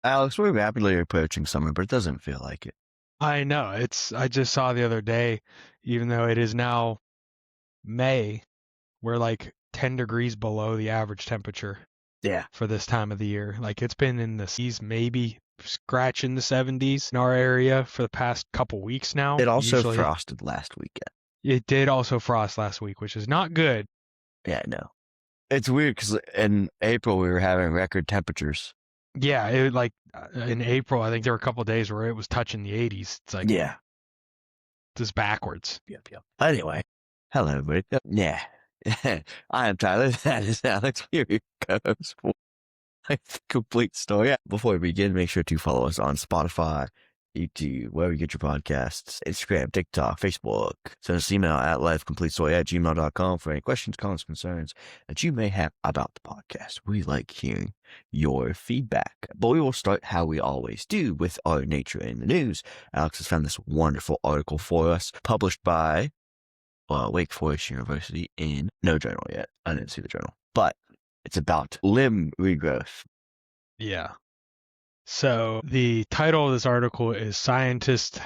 Alex, we're rapidly approaching summer, but it doesn't feel like it. I know. I just saw the other day, even though it is now May, we're like 10 degrees below the average temperature Yeah. for this time of the year. Like it's been in the seas, maybe scratching the 70s in our area for the past couple weeks now. It also Usually frosted last weekend. it did also frost last week, which is not good. Yeah, no. It's weird because in April we were having record temperatures. Yeah, it like in April, I think there were a couple of days where it was touching the 80s. It's like Yeah. just backwards. Yep. Anyway, hello, everybody. Yeah. I am Tyler. That is Alex. Here he goes for a complete story. Before we begin, make sure to follow us on Spotify, YouTube, wherever you get your podcasts, Instagram, TikTok, Facebook. Send us an email at lifecompletestory@gmail.com for any questions, comments, concerns that you may have about the podcast. We like hearing your feedback. But we will start how we always do with our nature in the news. Alex has found this wonderful article for us, published by Wake Forest University in no journal yet. I didn't see the journal, but it's about limb regrowth. Yeah. So the title of this article is Scientists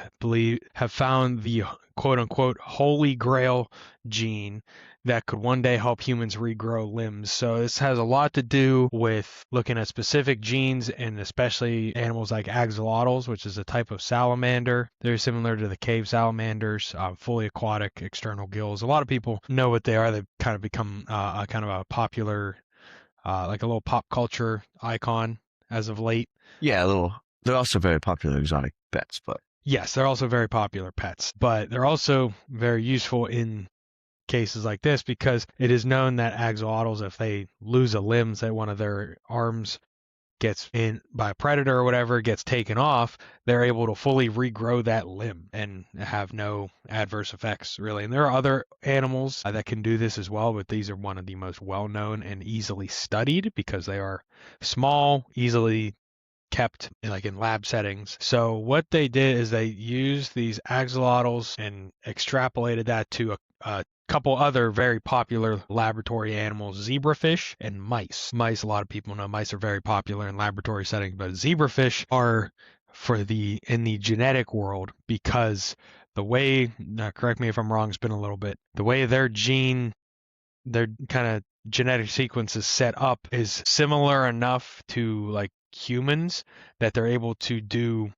have found the quote unquote holy grail gene that could one day help humans regrow limbs. So this has a lot to do with looking at specific genes and especially animals like axolotls, which is a type of salamander. They're similar to the cave salamanders, fully aquatic, external gills. A lot of people know what they are. They've kind of become a kind of a popular, like a little pop culture icon as of late. Yeah, they're also very popular exotic pets, but Yes, they're also very popular pets, but they're also very useful in cases like this because it is known that axolotls, if they lose a limb, say one of their arms gets in by a predator or whatever, gets taken off, they're able to fully regrow that limb and have no adverse effects really. And there are other animals that can do this as well, but these are one of the most well-known and easily studied because they are small, easily kept like in lab settings. So what they did is they used these axolotls and extrapolated that to a couple other very popular laboratory animals, zebrafish and mice. Mice, a lot of people know mice are very popular in laboratory settings, but zebrafish are in the genetic world because the way, correct me if I'm wrong, it's been a little bit, the way their kind of genetic sequence is set up is similar enough to like humans that they're able to do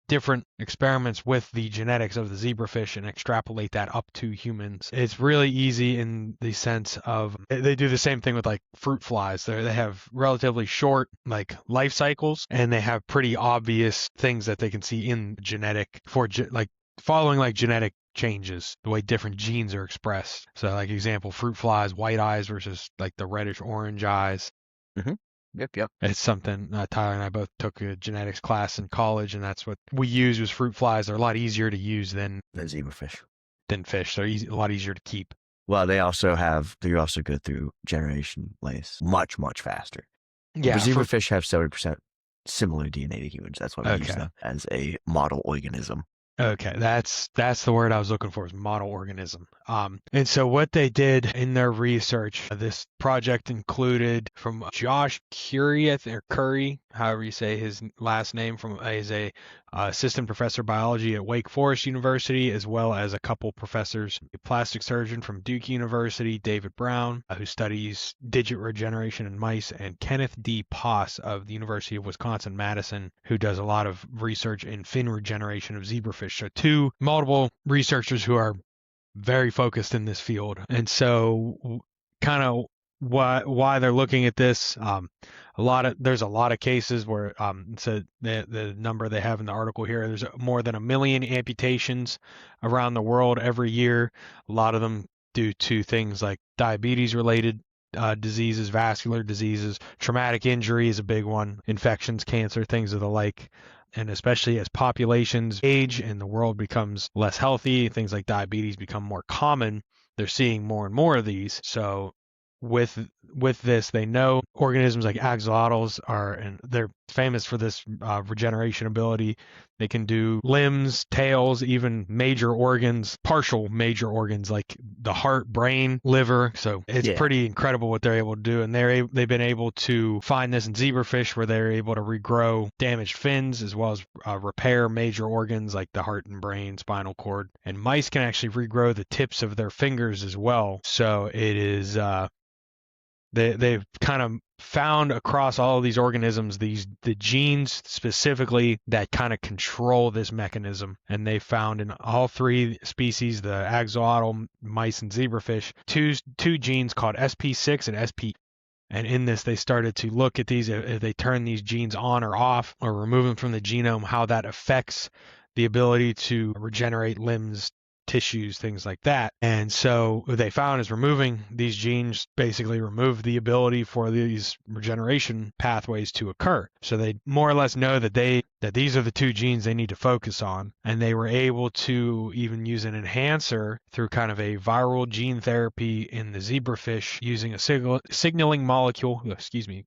different experiments with the genetics of the zebrafish and extrapolate that up to humans. It's really easy in the sense of they do the same thing with like fruit flies. They have relatively short like life cycles and they have pretty obvious things that they can see in genetic for like following like genetic changes, the way different genes are expressed. So like example, fruit flies, white eyes versus like the reddish orange eyes. mm-hmm. Yep. It's something Tyler and I both took a genetics class in college, and that's what we use was fruit flies. They're a lot easier to use than zebrafish. Fish. They're a lot easier to keep. Well, they also go through generation lengths much faster. Yeah, zebrafish have 70% similar DNA to humans. That's why we use them as a model organism. Okay, that's the word I was looking for, is model organism. And so what they did in their research, this project included from Josh Curry, however you say his last name, is a assistant professor of biology at Wake Forest University, as well as a couple professors, a plastic surgeon from Duke University, David Brown, who studies digit regeneration in mice, and Kenneth D. Poss of the University of Wisconsin-Madison, who does a lot of research in fin regeneration of zebrafish. So two multiple researchers who are very focused in this field. And so kind of why they're looking at this, there's a lot of cases where so the number they have in the article here, there's more than 1 million amputations around the world every year. A lot of them due to things like diabetes related diseases, vascular diseases, traumatic injury is a big one, infections, cancer, things of the like. And especially as populations age and the world becomes less healthy, things like diabetes become more common, they're seeing more and more of these. So with this, they know organisms like axolotls and they're famous for this regeneration ability. They can do limbs, tails, even major organs, partial major organs like the heart, brain, liver. So it's pretty incredible what they're able to do. And they've been able to find this in zebrafish where they're able to regrow damaged fins as well as repair major organs like the heart and brain, spinal cord. And mice can actually regrow the tips of their fingers as well. So it is they've kind of found across all of these organisms the genes specifically that kind of control this mechanism, and they found in all three species, the axolotl, mice, and zebrafish, two genes called SP6 and SP. And in this, they started to look at these, if they turn these genes on or off or remove them from the genome, how that affects the ability to regenerate limbs, tissues, things like that. And so what they found is removing these genes basically remove the ability for these regeneration pathways to occur. So they more or less know that these are the two genes they need to focus on. And they were able to even use an enhancer through kind of a viral gene therapy in the zebrafish using a signaling molecule,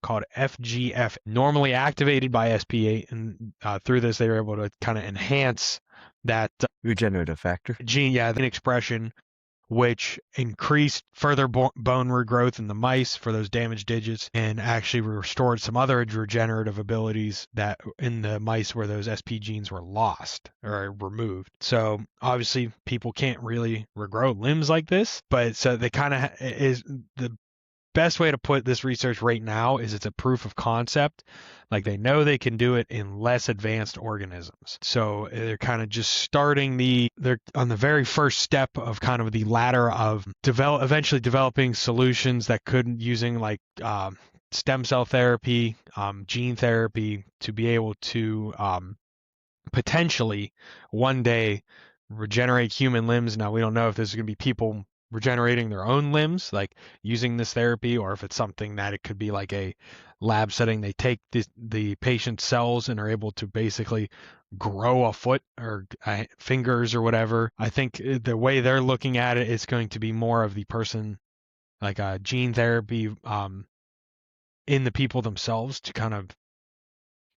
called FGF, normally activated by SP8. And through this, they were able to kind of enhance that regenerative factor gene, the expression, which increased further bone regrowth in the mice for those damaged digits and actually restored some other regenerative abilities that in the mice where those SP genes were lost or removed. So obviously people can't really regrow limbs like this, but so they kind of is the best way to put this research right now is it's a proof of concept. Like they know they can do it in less advanced organisms. So they're kind of just starting they're on the very first step of kind of the ladder of eventually developing solutions that could using like stem cell therapy, gene therapy to be able to potentially one day regenerate human limbs. Now we don't know if this is going to be people regenerating their own limbs, like using this therapy, or if it's something that it could be like a lab setting. They take the patient's cells and are able to basically grow a foot or fingers or whatever. I think the way they're looking at it is going to be more of the person, like a gene therapy in the people themselves to kind of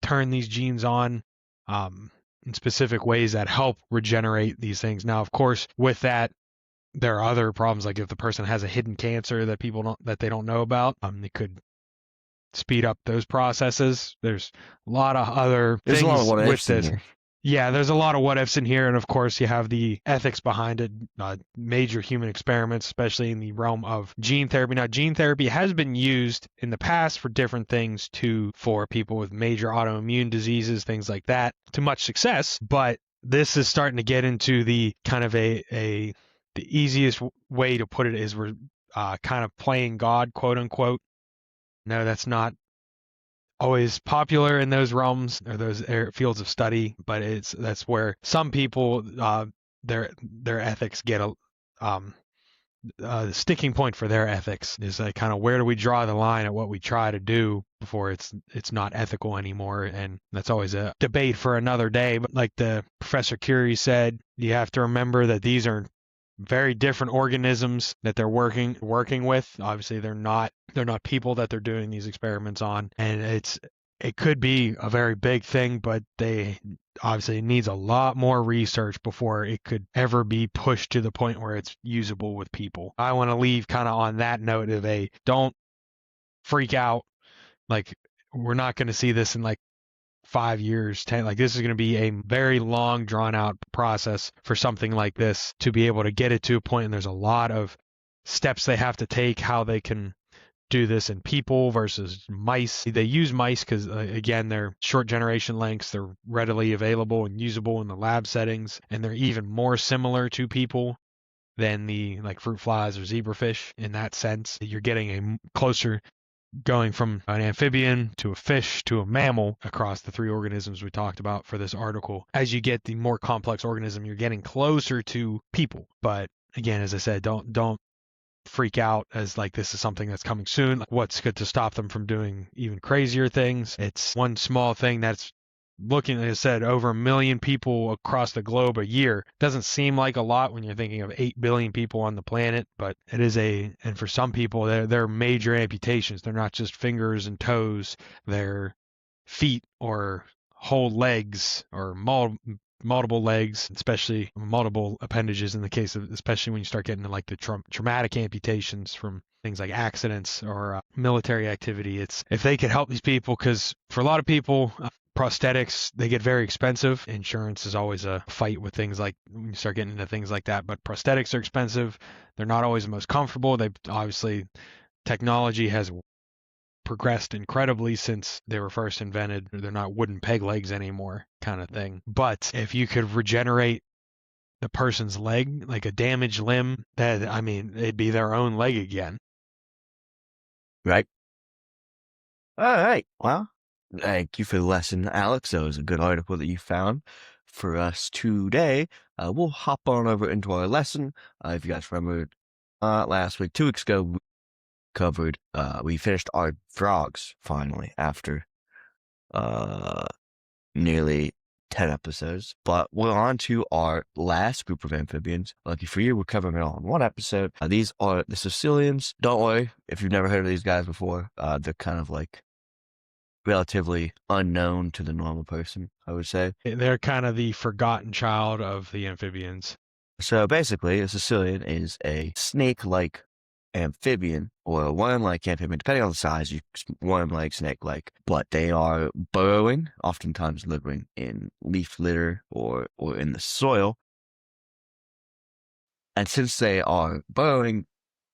turn these genes on in specific ways that help regenerate these things. Now, of course, with that, there are other problems, like if the person has a hidden cancer that they don't know about, they could speed up those processes. There's a lot of other things with this. Yeah, there's a lot of what ifs in here, and of course you have the ethics behind it, major human experiments, especially in the realm of gene therapy. Now, gene therapy has been used in the past for different things too, for people with major autoimmune diseases, things like that, to much success. But this is starting to get into the kind of the easiest way to put it is we're kind of playing God, quote unquote. No, that's not always popular in those realms or those fields of study, but that's where some people their ethics get the sticking point for their ethics is like kind of where do we draw the line at what we try to do before it's not ethical anymore. And that's always a debate for another day. But like the Professor Curie said, you have to remember that these are very different organisms that they're working with. Obviously they're not people that they're doing these experiments on, and it could be a very big thing, but they obviously needs a lot more research before it could ever be pushed to the point where it's usable with people. I want to leave kind of on that note of don't freak out. Like we're not going to see this in like 5 years, 10, like this is going to be a very long drawn out process for something like this to be able to get it to a point. And there's a lot of steps they have to take, how they can do this in people versus mice. They use mice because again, they're short generation lengths. They're readily available and usable in the lab settings. And they're even more similar to people than the like fruit flies or zebrafish in that sense. You're getting a closer going from an amphibian to a fish to a mammal across the three organisms we talked about for this article. As you get the more complex organism, you're getting closer to people. But again, as I said, don't freak out as like this is something that's coming soon. What's good to stop them from doing even crazier things? It's one small thing that's looking, like I said, over 1 million people across the globe a year. Doesn't seem like a lot when you're thinking of 8 billion people on the planet, but it is and for some people, they're major amputations. They're not just fingers and toes, they're feet or whole legs or multiple legs, especially multiple appendages in the case of, especially when you start getting to like the traumatic amputations from things like accidents or military activity. It's if they could help these people, because for a lot of people, prosthetics, they get very expensive. Insurance is always a fight with things like when you start getting into things like that, but prosthetics are expensive. They're not always the most comfortable. They obviously, technology has progressed incredibly since they were first invented. They're not wooden peg legs anymore, kind of thing. But if you could regenerate the person's leg, like a damaged limb, that, I mean, it'd be their own leg again. Right. All right. Well, thank you for the lesson, Alex. That was a good article that you found for us today. We'll hop on over into our lesson. If you guys remember, last week, 2 weeks ago, we covered, we finished our frogs finally after nearly 10 episodes. But we're on to our last group of amphibians. Lucky for you, we're covering it all in one episode. These are the Caecillians. Don't worry if you've never heard of these guys before. They're kind of like relatively unknown to the normal person, I would say. They're kind of the forgotten child of the amphibians. So basically, a Caecillian is a snake-like amphibian or a worm-like amphibian, depending on the size, worm-like, snake-like, but they are burrowing, oftentimes living in leaf litter or in the soil. And since they are burrowing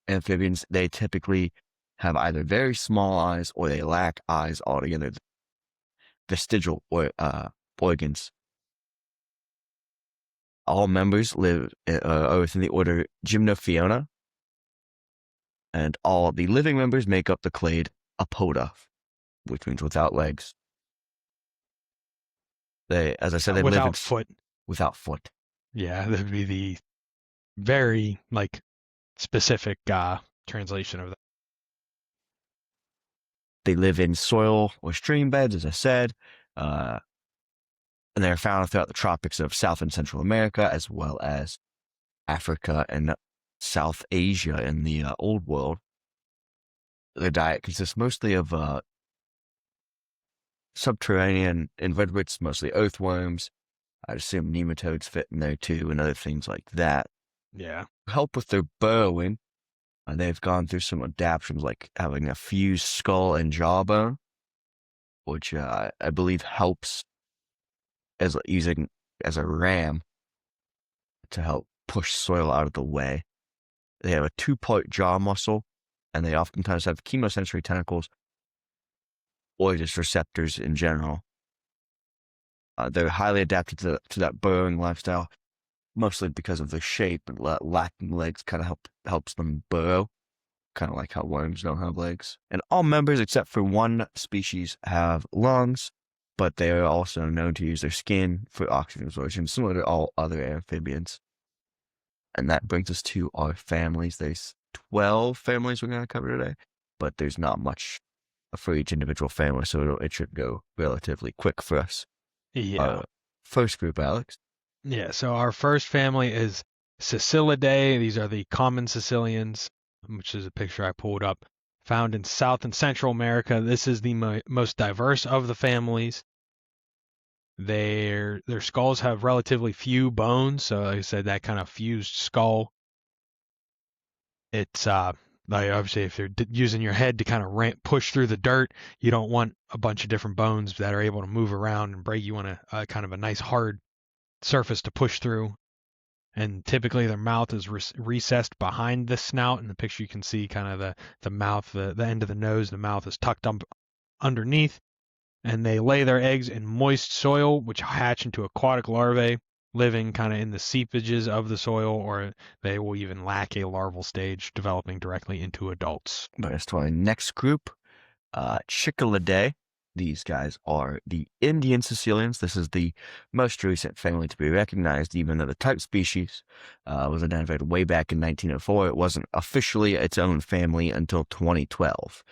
amphibians, they typically have either very small eyes or they lack eyes altogether. Vestigial organs. All members live are within the order Gymnophiona, and all the living members make up the clade Apoda, which means without legs. They, as I said, they live without foot. Without foot. Yeah, that would be the very like specific translation of that. They live in soil or stream beds, as I said, and they're found throughout the tropics of South and Central America, as well as Africa and South Asia in the Old World. Their diet consists mostly of subterranean invertebrates, mostly earthworms. I'd assume nematodes fit in there too, and other things like that. Yeah. To help with their burrowing, they've gone through some adaptations, like having a fused skull and jawbone, which I believe helps as using as a ram to help push soil out of the way. They have a 2-part jaw muscle, and they oftentimes have chemosensory tentacles or just receptors in general. They're highly adapted to that burrowing lifestyle, mostly because of their shape, and lacking legs kind of helps them burrow, kind of like how worms don't have legs. And all members except for one species have lungs, but they are also known to use their skin for oxygen absorption, similar to all other amphibians. And that brings us to our families. There's 12 families we're going to cover today, but there's not much for each individual family, so it should go relatively quick for us. Yeah. First group, Alex. Yeah, so our first family is Caecillidae. These are the common Caecillians, which is a picture I pulled up, found in South and Central America. This is the most diverse of the families. Their skulls have relatively few bones, so like I said, that kind of fused skull. It's like obviously if you're using your head to kind of push through the dirt, you don't want a bunch of different bones that are able to move around and break. You want a kind of a nice hard surface to push through. And typically their mouth is recessed behind the snout. In the picture you can see kind of the mouth, the end of the nose, the mouth is tucked up underneath. And they lay their eggs in moist soil, which hatch into aquatic larvae, living kind of in the seepages of the soil, or they will even lack a larval stage, developing directly into adults. That's to our next group, Caecillidae. These guys are the Indian Caecillians. This is the most recent family to be recognized, even though the type species was identified way back in 1904. It wasn't officially its own family until 2012.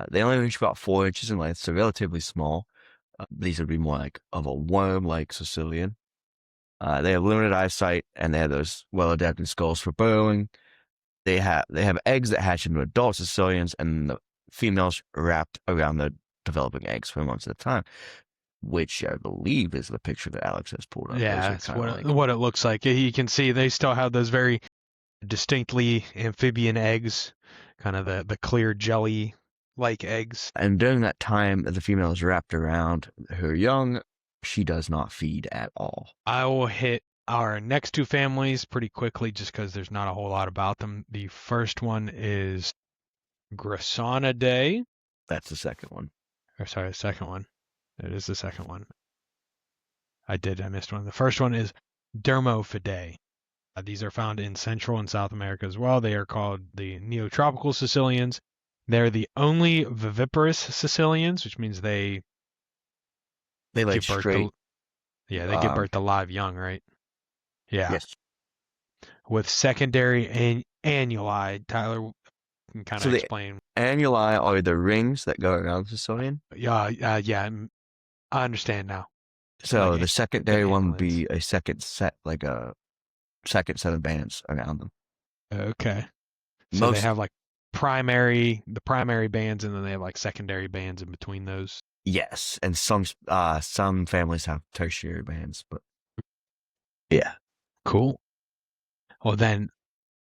They only reach about 4 inches in length, so relatively small. These would be more like of a worm-like Caecillian. They have limited eyesight, and they have those well-adapted skulls for burrowing. They have eggs that hatch into adult Caecillians, and the females wrapped around the developing eggs for months at a time, which I believe is the picture that Alex has pulled up. Those Yeah, are that's kind of like what it looks like. You can see they still have those very distinctly amphibian eggs, kind of the clear jelly-like eggs. And during that time, the female is wrapped around her young. She does not feed at all. I will hit our next two families pretty quickly just because there's not a whole lot about them. The first one is Grissonidae. That's the second one. Or sorry, the second one. It is the second one. I missed one. The first one is Dermophidae. These are found in Central and South America as well. They are called the Neotropical Caecillians. They're the only viviparous Caecillians, which means they lay give birth straight. they give birth to live young, right? Yeah. Yes. With secondary annuli. Tyler can kind of explain. Annuli are the rings that go around the Caecillian. Yeah, I understand now. So Like the secondary one would annulins. be a second set, like a second set of bands around them. Okay. So they have like the primary bands, and then they have like secondary bands in between those. Yes, and some families have tertiary bands, but yeah. Cool. Well, then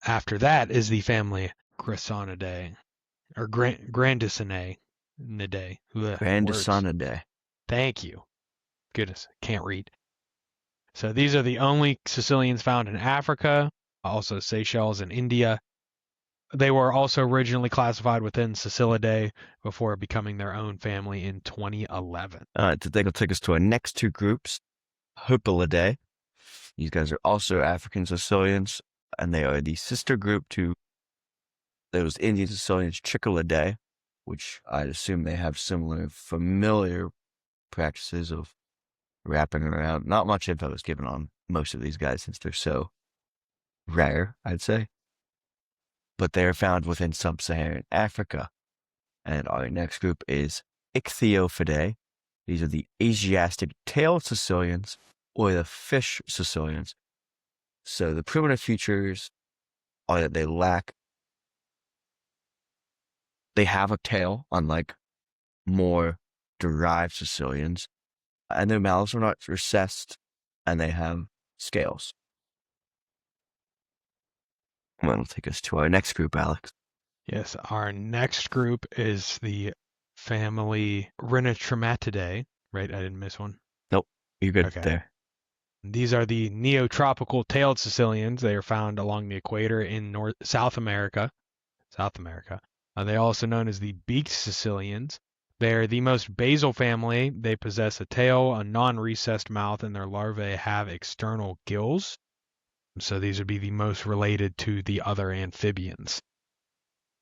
after that is the family Grissonidae or Grandisonidae. Grandisonidae. Thank you. Goodness, can't read. So these are the only Caecillians found in Africa, also Seychelles and India. They were also originally classified within Caecillidae before becoming their own family in 2011. That'll take us to our next two groups, Herpelidae. These guys are also African Caecillians, and they are the sister group to those Indian Caecillians, Trichilidae, which I'd assume they have similar familiar practices of wrapping around. Not much info is given on most of these guys since they're so rare, I'd say. But they are found within sub-Saharan Africa. And our next group is Ichthyophidae. These are the Asiatic tailed Caecillians, or the fish Caecillians. So the primitive features are that they have a tail, unlike more derived Caecillians, and their mouths are not recessed, and they have scales. And that'll take us to our next group, Alex. Yes, our next group is the family Rhinotrematidae, right? I didn't miss one. Nope, you're good there. These are the neotropical tailed Caecillians. They are found along the equator in South America. They are also known as the beaked Caecillians. They're the most basal family. They possess a tail, a non-recessed mouth, and their larvae have external gills. So these would be the most related to the other amphibians.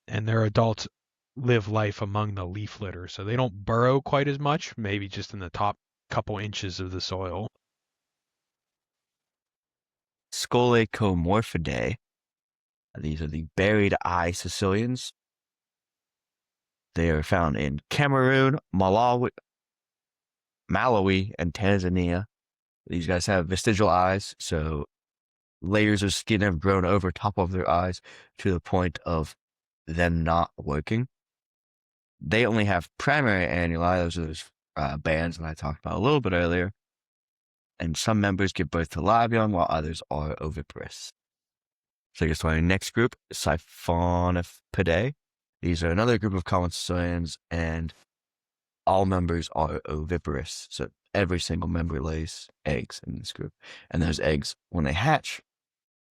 And their adults live life among the leaf litter. So they don't burrow quite as much, maybe just in the top couple inches of the soil. Scolecomorphidae. These are the buried eye Caecillians. They are found in Cameroon, Malawi, and Tanzania. These guys have vestigial eyes, so layers of skin have grown over top of their eyes to the point of them not working. They only have primary annuli, those are those bands that I talked about a little bit earlier. And some members give birth to live young, while others are oviparous. So I guess our next group, Siphonophidae. These are another group of common Caecillians, and all members are oviparous. So every single member lays eggs in this group. And those eggs, when they hatch,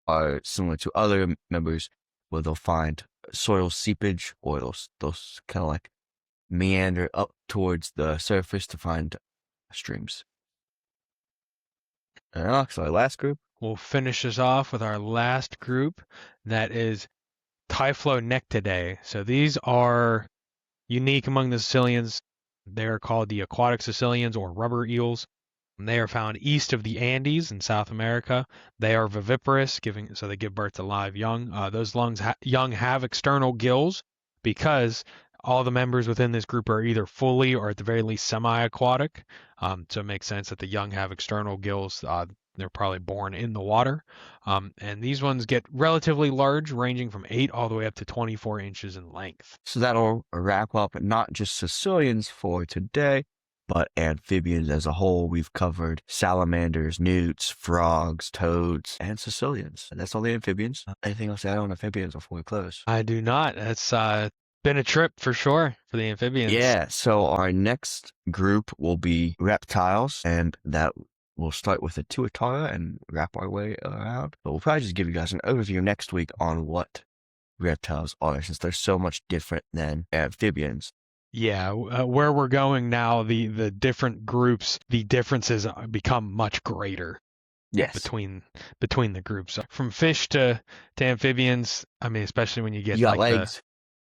are similar to other members, where they'll find soil seepage, or they'll kind of like meander up towards the surface to find streams. So our last group. We'll finish this off with our last group, that is Typhlonectidae. So these are unique among the Caecillians. They are called the aquatic Caecillians, or rubber eels. And they are found east of the Andes in South America. They are viviparous, so they give birth to live young. Those young have external gills, because all the members within this group are either fully or at the very least semi-aquatic. So it makes sense that the young have external gills. They're probably born in the water. And these ones get relatively large, ranging from 8 all the way up to 24 inches in length. So that'll wrap up not just Caecillians for today, but amphibians as a whole. We've covered salamanders, newts, frogs, toads, and Caecillians. That's all the amphibians. Anything else to add on amphibians before we close? I do not. That's been a trip for sure for the amphibians. Yeah, so our next group will be reptiles, and that we'll start with the tuatara and wrap our way around. But we'll probably just give you guys an overview next week on what reptiles are, since they're so much different than amphibians. Yeah, where we're going now, the different groups, the differences become much greater. Yes. Between the groups, from fish to amphibians. I mean, especially when you get You got like legs.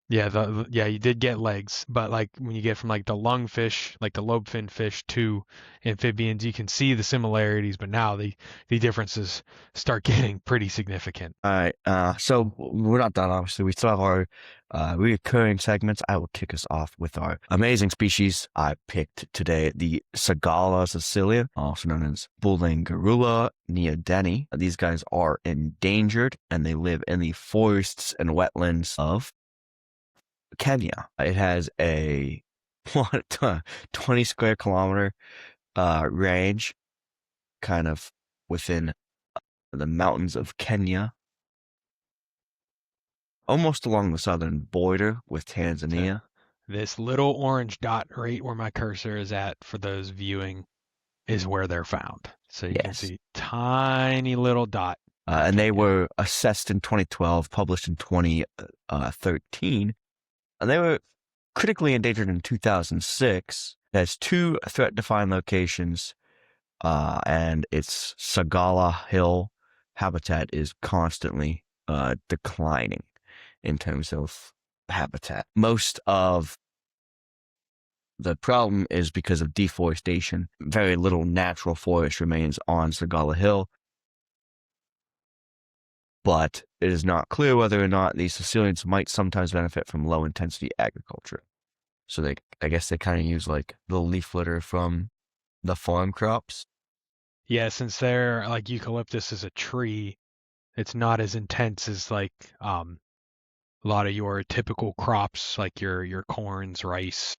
you did get legs, but like when you get from like the lungfish, like the lobe-finned fish, to amphibians, you can see the similarities, but now the differences start getting pretty significant. All right. So we're not done, obviously. We still have our recurring segments. I will kick us off with our amazing species. I picked today the Sagala Caecilia, also known as Bulangarula neodeni. These guys are endangered, and they live in the forests and wetlands of Kenya. It has a 20 square kilometer range, kind of within the mountains of Kenya, almost along the southern border with Tanzania. This little orange dot right where my cursor is at for those viewing is where they're found. So you can see tiny little dot. And they were assessed in 2012, published in 2013. And they were critically endangered in 2006. It has 2 threat-defined locations, and its Sagala Hill habitat is constantly declining in terms of habitat. Most of the problem is because of deforestation. Very little natural forest remains on Sagala Hill, but it is not clear whether or not these Caecillians might sometimes benefit from low-intensity agriculture. So I guess they kind of use like the leaf litter from the farm crops. Yeah, since they're like eucalyptus is a tree, it's not as intense as like a lot of your typical crops, like your corns, rice,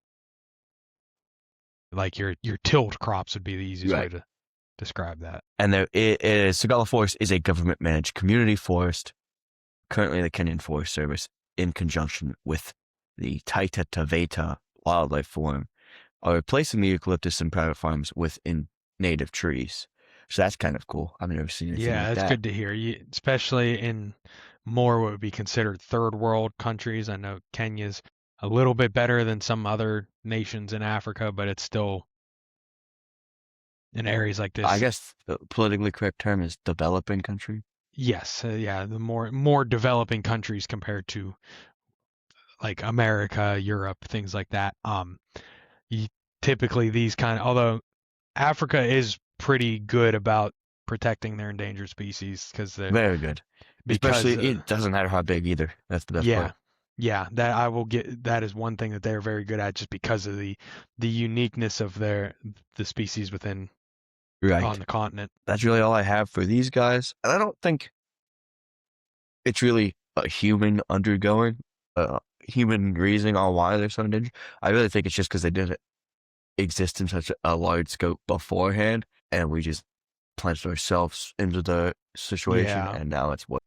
like your tilled crops would be the easiest way to describe that. And Sagala Forest is a government-managed community forest. Currently, the Kenyan Forest Service, in conjunction with the Taita Taveta Wildlife Forum, are replacing the eucalyptus and private farms with native trees. So that's kind of cool. I've never seen anything like that. Yeah, that's good to hear. Especially in more what would be considered third world countries. I know Kenya's a little bit better than some other nations in Africa, but it's still in areas like this. I guess the politically correct term is developing country. Yes, the more developing countries compared to like America, Europe, things like that. Typically these although Africa is pretty good about protecting their endangered species because they're very good. Especially it doesn't matter how big either. That's the best part. Yeah, that is one thing that they're very good at, just because of the uniqueness of the species within on the continent. That's really all I have for these guys. And I don't think it's really a human undergoing human reasoning on why they're so endangered. I really think it's just because they didn't exist in such a large scope beforehand, and we just plunged ourselves into the situation, and now it's what.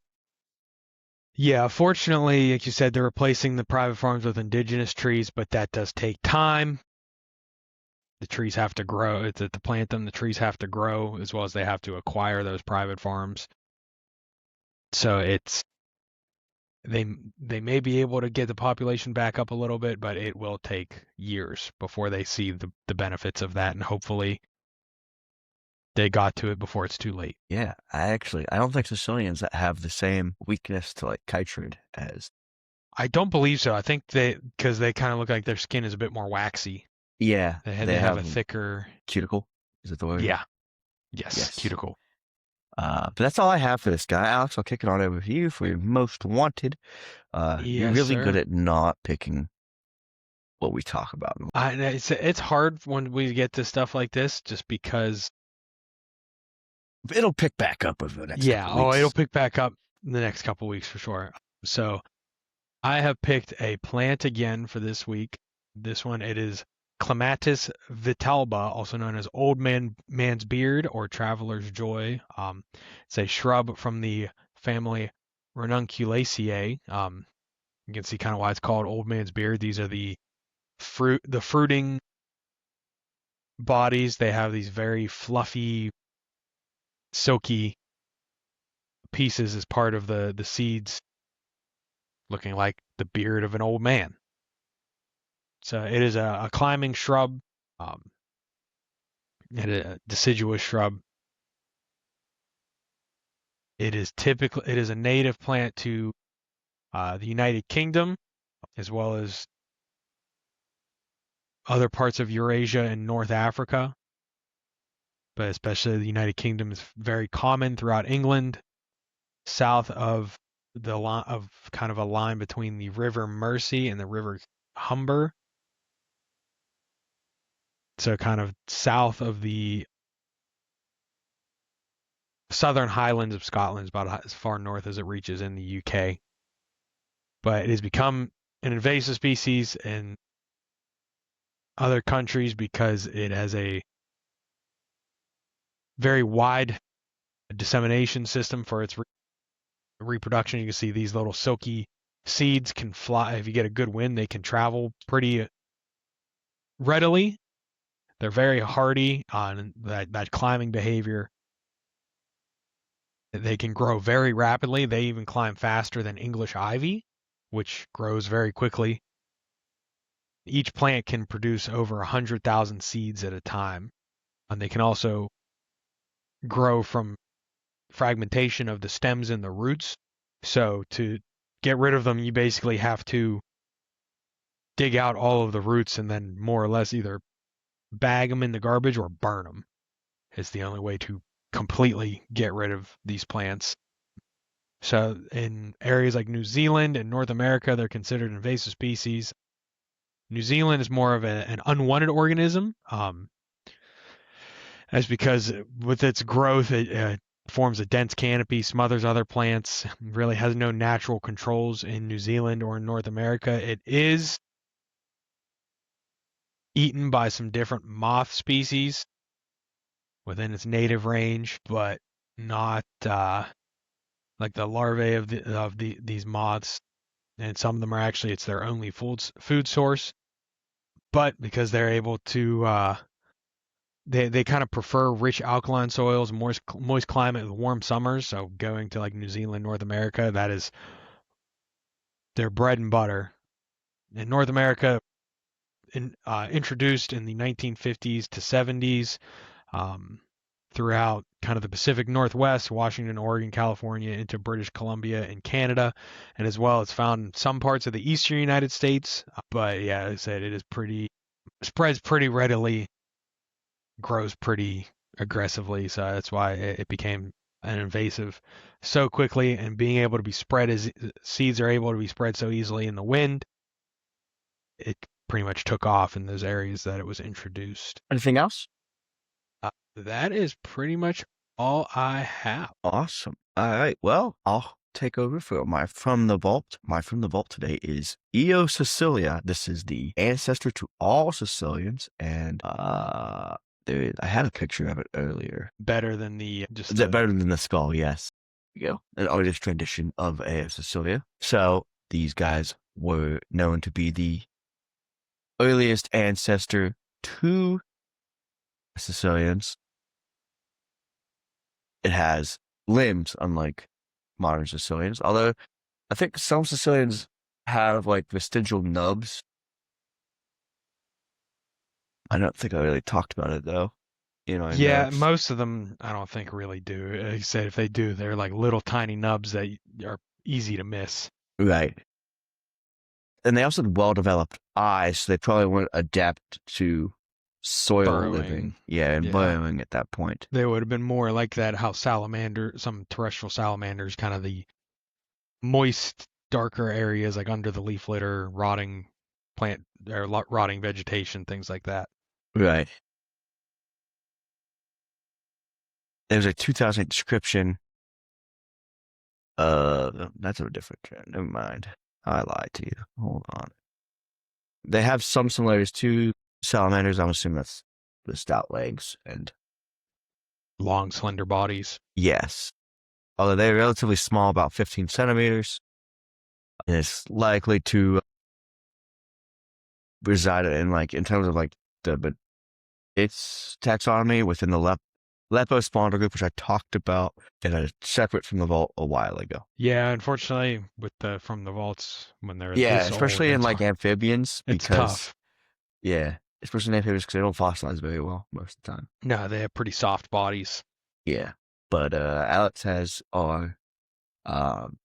Yeah, fortunately, like you said, they're replacing the private farms with indigenous trees, but that does take time. The trees have to grow. To plant them, the trees have to grow, as well as they have to acquire those private farms. So they may be able to get the population back up a little bit, but it will take years before they see the benefits of that, and hopefully they got to it before it's too late. Yeah, I don't think Caecillians have the same weakness to like chytrid as. I don't believe so. I think because they kind of look like their skin is a bit more waxy. Yeah, they have a thicker cuticle. Is it the word? Yeah. Yes. Cuticle. But that's all I have for this guy. Alex, I'll kick it on over to you for your most wanted. You're really good at not picking what we talk about. It's hard when we get to stuff like this, just because. It'll pick back up over the next Yeah, couple it'll weeks. pick back up in the next couple weeks for sure. So I have picked a plant again for this week. This one, it is Clematis vitalba, also known as man's beard or traveler's joy. It's a shrub from the family Ranunculaceae. You can see kind of why it's called old man's beard. These are the fruiting bodies. They have these very fluffy, silky pieces as part of the seeds, looking like the beard of an old man. So it is a climbing shrub, um, and a deciduous shrub. It is a native plant to the United Kingdom, as well as other parts of Eurasia and North Africa, but especially the United Kingdom is very common throughout England, south of the line of kind of a line between the River Mersey and the River Humber. So kind of south of the Southern Highlands of Scotland, is about as far north as it reaches in the UK. But it has become an invasive species in other countries because it has a very wide dissemination system for its reproduction. You can see these little silky seeds can fly. If you get a good wind, they can travel pretty readily. They're very hardy on that climbing behavior. They can grow very rapidly. They even climb faster than English ivy, which grows very quickly. Each plant can produce over 100,000 seeds at a time, and they can also grow from fragmentation of the stems and the roots. So to get rid of them, you basically have to dig out all of the roots and then more or less either bag them in the garbage or burn them. It's the only way to completely get rid of these plants. So in areas like New Zealand and North America, they're considered invasive species. New Zealand is more of an unwanted organism. That's because with its growth, it forms a dense canopy, smothers other plants, really has no natural controls in New Zealand or in North America. It is eaten by some different moth species within its native range, but not like the larvae of these moths. And some of them are actually it's their only food source. But because they're able to they kind of prefer rich alkaline soils, moist climate with warm summers. So going to like New Zealand, North America, that is their bread and butter. In North America, introduced in the 1950s to 70s, um, throughout kind of the Pacific Northwest, Washington, Oregon, California, into British Columbia and Canada, and as well it's found in some parts of the eastern United States. But yeah, as I said, it is spreads pretty readily, grows pretty aggressively, so that's why it became an invasive so quickly, and being able to be spread as seeds are able to be spread so easily in the wind, it pretty much took off in those areas that it was introduced. Anything else? That is pretty much all I have. Awesome. All right. Well, I'll take over for my from the vault. My from the vault today is Caecilia. This is the ancestor to all Caecillians, and I had a picture of it earlier. Better than the just Is that better than the skull? Yes. There you go. An artist tradition of Caecilia. So these guys were known to be the earliest ancestor to Caecillians. It has limbs, unlike modern Caecillians. Although I think some Caecillians have like vestigial nubs. I don't think I really talked about it though. yeah, Nubs. most of them I don't think really do. Like I said, if they do, they're like little tiny nubs that are easy to miss. Right. And they also had well-developed eyes, so they probably weren't adept to soil living. Yeah, and burrowing at that point. They would have been more like that, how some terrestrial salamanders, kind of the moist, darker areas like under the leaf litter, rotting plant or rotting vegetation, things like that. Right. There's a 2000 description. That's a different trend. Never mind. I lied to you. Hold on. They have some similarities to salamanders. I'm assuming that's the stout legs and Long, slender bodies. yes. Although they're relatively small, about 15 centimeters, and it's likely to reside in in terms of but its taxonomy within the Lepospondra group, which I talked about in a separate from the vault a while ago. Yeah, unfortunately, with from the vaults when they're Yeah, this old, especially in amphibians it's because tough. yeah, especially in amphibians because they don't fossilize very well most of the time. No, they have pretty soft bodies. Yeah, but Alex has our um,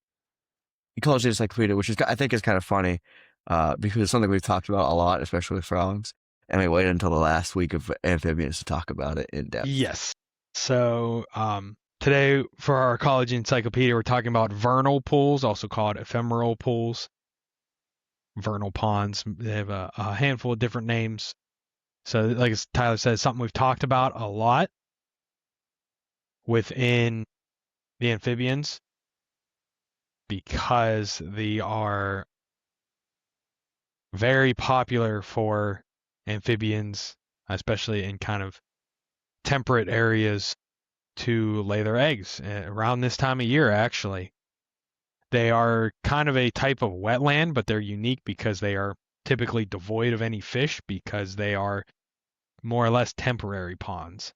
ecology encyclopedia, which is I think is kind of funny because it's something we've talked about a lot, especially with frogs, and we waited until the last week of amphibians to talk about it in depth. Yes. So today for our ecology encyclopedia, we're talking about vernal pools, also called ephemeral pools, vernal ponds. They have a handful of different names. So, like as Tyler said, something we've talked about a lot within the amphibians because they are very popular for amphibians, especially in kind of temperate areas, to lay their eggs around this time of year, actually. They are kind of a type of wetland, but they're unique because they are typically devoid of any fish because they are more or less temporary ponds.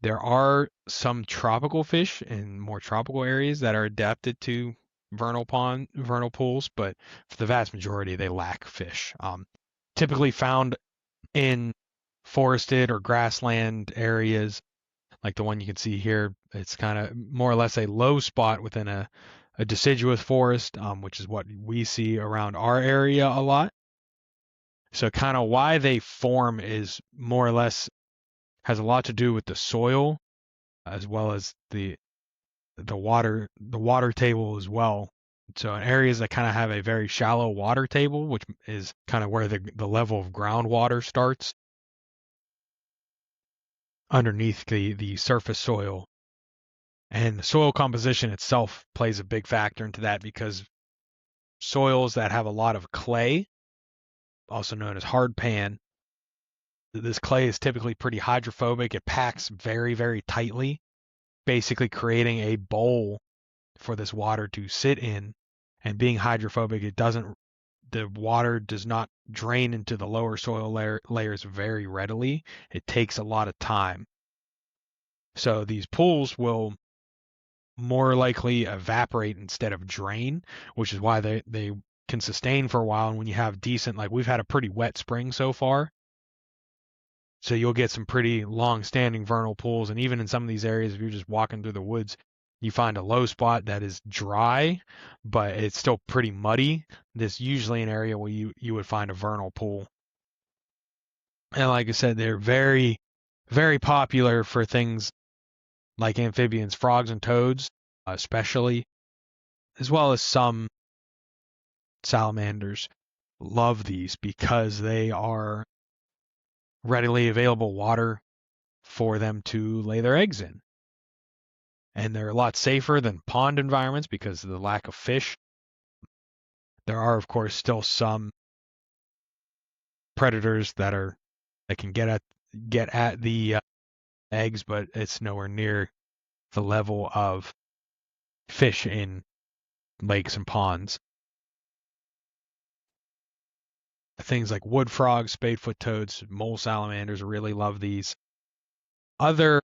There are some tropical fish in more tropical areas that are adapted to vernal pools, but for the vast majority, they lack fish. Typically found in forested or grassland areas, like the one you can see here. It's kind of more or less a low spot within a deciduous forest, which is what we see around our area a lot. So kind of why they form is more or less has a lot to do with the soil as well as the water table as well. So in areas that kind of have a very shallow water table, which is kind of where the level of groundwater starts underneath the surface soil. And the soil composition itself plays a big factor into that because soils that have a lot of clay, also known as hard pan, this clay is typically pretty hydrophobic. It packs very, very tightly, basically creating a bowl for this water to sit in. And being hydrophobic, the water does not drain into the lower soil layers very readily. It takes a lot of time. So these pools will more likely evaporate instead of drain, which is why they can sustain for a while. And when you have decent, like we've had a pretty wet spring so far, so you'll get some pretty long-standing vernal pools. And even in some of these areas, if you're just walking through the woods, you find a low spot that is dry, but it's still pretty muddy. This usually an area where you would find a vernal pool. And like I said, they're very, very popular for things like amphibians, frogs and toads, especially, as well as some salamanders love these because they are readily available water for them to lay their eggs in. And they're a lot safer than pond environments because of the lack of fish. There are, of course, still some predators that can get at the eggs, but it's nowhere near the level of fish in lakes and ponds. Things like wood frogs, spadefoot toads, mole salamanders really love these. Other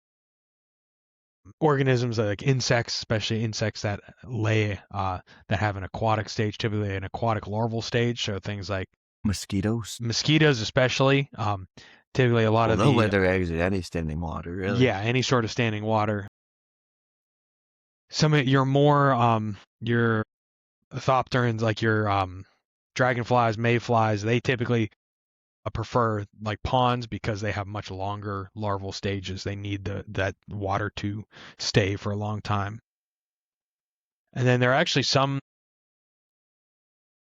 organisms like insects, especially insects that lay that have an aquatic stage, typically an aquatic larval stage. So things like Mosquitoes. mosquitoes, especially. Typically, a lot Well, of they'll lay the their eggs in any standing water, really. yeah, any sort of standing water. Some of your thopterans, like your dragonflies, mayflies, they typically prefer like ponds because they have much longer larval stages. They need that water to stay for a long time. And then there are actually some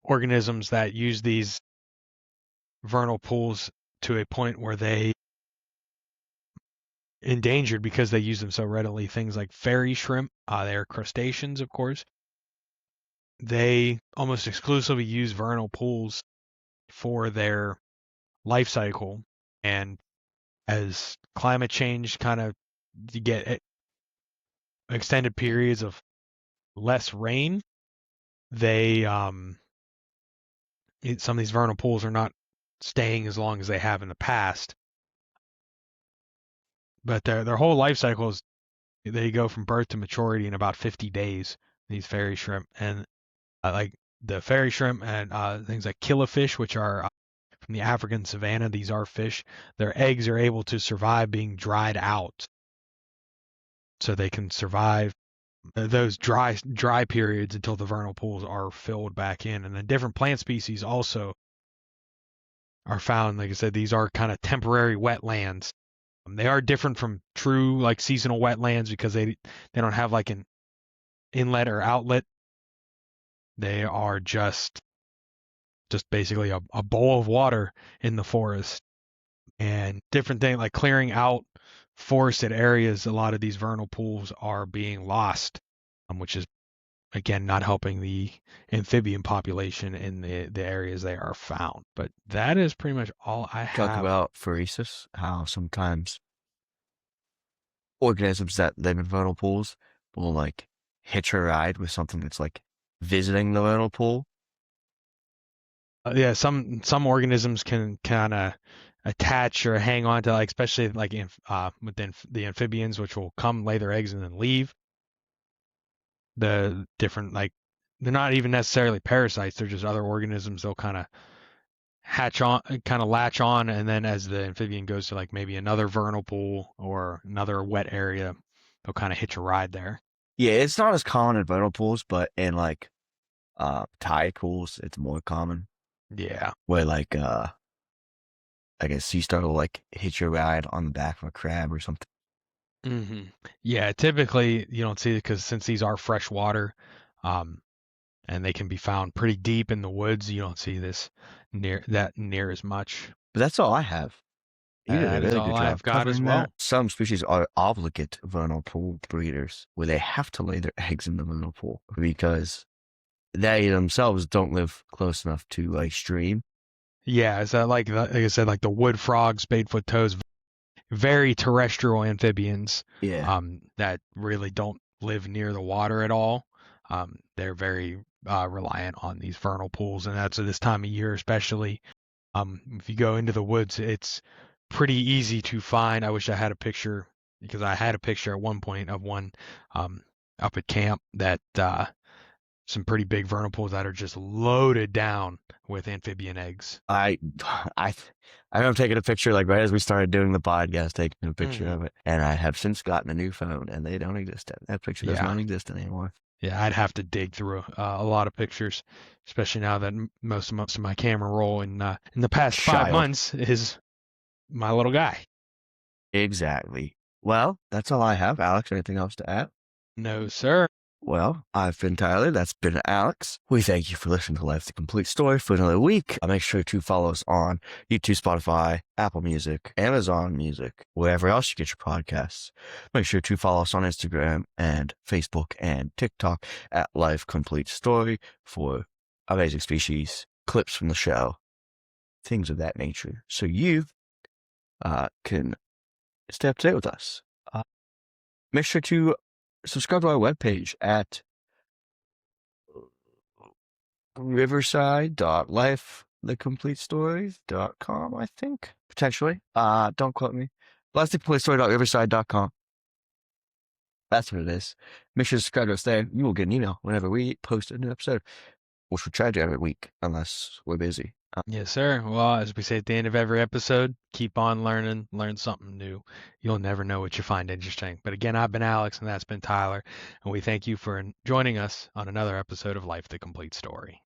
organisms that use these vernal pools to a point where they endangered because they use them so readily. Things like fairy shrimp, they're crustaceans, of course. They almost exclusively use vernal pools for their life cycle. And as climate change kind of, you get extended periods of less rain, they some of these vernal pools are not staying as long as they have in the past. But their whole life cycle is, they go from birth to maturity in about 50 days. These fairy shrimp, and like the fairy shrimp and things like killifish, which are from the African savanna. These are fish. Their eggs are able to survive being dried out, so they can survive those dry periods until the vernal pools are filled back in. And then different plant species also are found. Like I said, these are kind of temporary wetlands. They are different from true like seasonal wetlands because they don't have like an inlet or outlet. They are just basically a bowl of water in the forest. And different thing like clearing out forested areas, a lot of these vernal pools are being lost, which is again not helping the amphibian population in the areas they are found. But that is pretty much all I Talk have. about phoresis, how sometimes organisms that live in vernal pools will like hitch a ride with something that's like visiting the vernal pool. Yeah, some organisms can kind of attach or hang on to, like especially like within the amphibians, which will come lay their eggs and then leave. The different like, they're not even necessarily parasites; they're just other organisms. They'll kind of hatch on, kind of latch on, and then as the amphibian goes to like maybe another vernal pool or another wet area, they'll kind of hitch a ride there. Yeah, it's not as common in vernal pools, but in like tide pools, it's more common. Yeah. Where like a sea star will like hitch a ride on the back of a crab or something. hmm Yeah, typically you don't see it because since these are freshwater, um, and they can be found pretty deep in the woods, you don't see this near as much. But that's all I have. You did a That is really all good job I've got as covering that. well. Some species are obligate vernal pool breeders, where they have to lay their eggs in the vernal pool because they themselves don't live close enough to a stream. Yeah, is that like I said, like the wood frogs, spadefoot toads, very terrestrial amphibians, Yeah. that really don't live near the water at all. They're very reliant on these vernal pools, and that's at this time of year especially. If you go into the woods, it's pretty easy to find. I wish I had a picture because I had a picture at one point of one um, up at camp that some pretty big vernal pools that are just loaded down with amphibian eggs. I I I remember taking a picture like right as we started doing the podcast, taking a picture hmm of it, and I have since gotten a new phone, and they don't exist. That picture does Yeah, not exist anymore. yeah, I'd have to dig through a lot of pictures, especially now that most of my camera roll in the past five Child. months is my little guy. Exactly. Well, that's all I have. Alex, anything else to add? No, sir. Well, I've been Tyler. That's been Alex. We thank you for listening to Life the Complete Story for another week. Make sure to follow us on YouTube, Spotify, Apple Music, Amazon Music, wherever else you get your podcasts. Make sure to follow us on Instagram and Facebook and TikTok at Life Complete Story for amazing species, clips from the show, things of that nature. So you can stay up to date with us. Make sure to subscribe to our webpage at riverside.lifethecompletestories.com, I think. Potentially. Don't quote me. Lifethecompletestory.riverside.com. That's what it is. Make sure to subscribe to us there. You will get an email whenever we post a new episode, which we try to do every week, unless we're busy. Yes, sir. Well, as we say at the end of every episode, keep on learning, learn something new. You'll never know what you find interesting. But again, I've been Alex, and that's been Tyler, and we thank you for joining us on another episode of Life the Complete Story.